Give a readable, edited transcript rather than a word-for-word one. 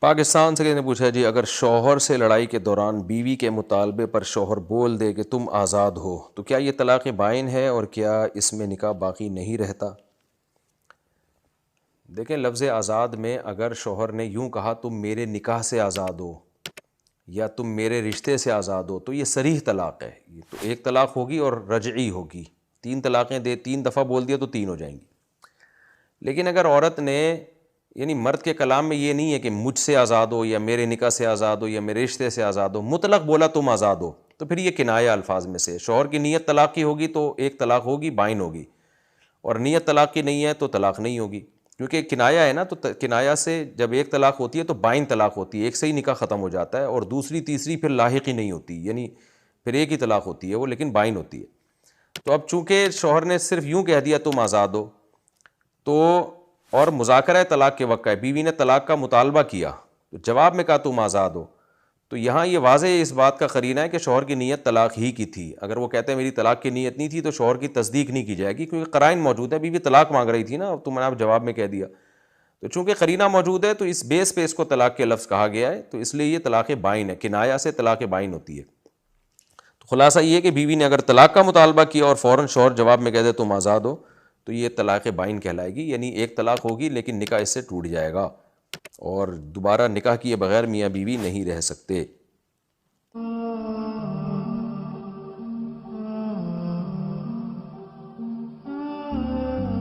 پاکستان سے کسی نے پوچھا جی اگر شوہر سے لڑائی کے دوران بیوی کے مطالبے پر شوہر بول دے کہ تم آزاد ہو تو کیا یہ طلاق بائن ہے اور کیا اس میں نکاح باقی نہیں رہتا؟ دیکھیں لفظ آزاد میں اگر شوہر نے یوں کہا تم میرے نکاح سے آزاد ہو یا تم میرے رشتے سے آزاد ہو تو یہ صریح طلاق ہے، یہ تو ایک طلاق ہوگی اور رجعی ہوگی، 3 طلاقیں دے 3 دفعہ بول دیا تو 3 ہو جائیں گی۔ لیکن اگر عورت نے یعنی مرد کے کلام میں یہ نہیں ہے کہ مجھ سے آزاد ہو یا میرے نکاح سے آزاد ہو یا میرے رشتے سے آزاد ہو، مطلق بولا تم آزاد ہو تو پھر یہ کنایہ الفاظ میں سے، شوہر کی نیت طلاق کی ہوگی تو ایک طلاق ہوگی بائن ہوگی، اور نیت طلاق کی نہیں ہے تو طلاق نہیں ہوگی، کیونکہ کنایہ ہے نا، تو کنایہ سے جب ایک طلاق ہوتی ہے تو بائن طلاق ہوتی ہے، ایک سے ہی نکاح ختم ہو جاتا ہے، اور دوسری تیسری پھر لاحق ہی نہیں ہوتی، یعنی پھر ایک ہی طلاق ہوتی ہے وہ، لیکن بائن ہوتی ہے۔ تو اب چونکہ شوہر نے صرف یوں کہہ دیا تم آزاد ہو، تو اور مذاکرہ طلاق کے وقت ہے، بیوی نے طلاق کا مطالبہ کیا تو جواب میں کہا تم آزاد ہو، تو یہاں یہ واضح اس بات کا قرینہ ہے کہ شوہر کی نیت طلاق ہی کی تھی۔ اگر وہ کہتے ہیں میری طلاق کی نیت نہیں تھی تو شوہر کی تصدیق نہیں کی جائے گی، کیونکہ قرائن موجود ہے، بیوی طلاق مانگ رہی تھی نا، تم نے آپ جواب میں کہہ دیا، تو چونکہ قرینہ موجود ہے تو اس بیس پہ اس کو طلاق کے لفظ کہا گیا ہے، تو اس لیے یہ طلاق بائن ہے، کنایہ سے طلاق بائن ہوتی ہے۔ تو خلاصہ یہ ہے کہ بیوی نے اگر طلاق کا مطالبہ کیا اور فوراً شوہر جواب میں کہہ دے تم آزاد ہو تو یہ طلاق بائن کہلائے گی، یعنی ایک طلاق ہوگی لیکن نکاح اس سے ٹوٹ جائے گا، اور دوبارہ نکاح کیے بغیر میاں بیوی نہیں رہ سکتے۔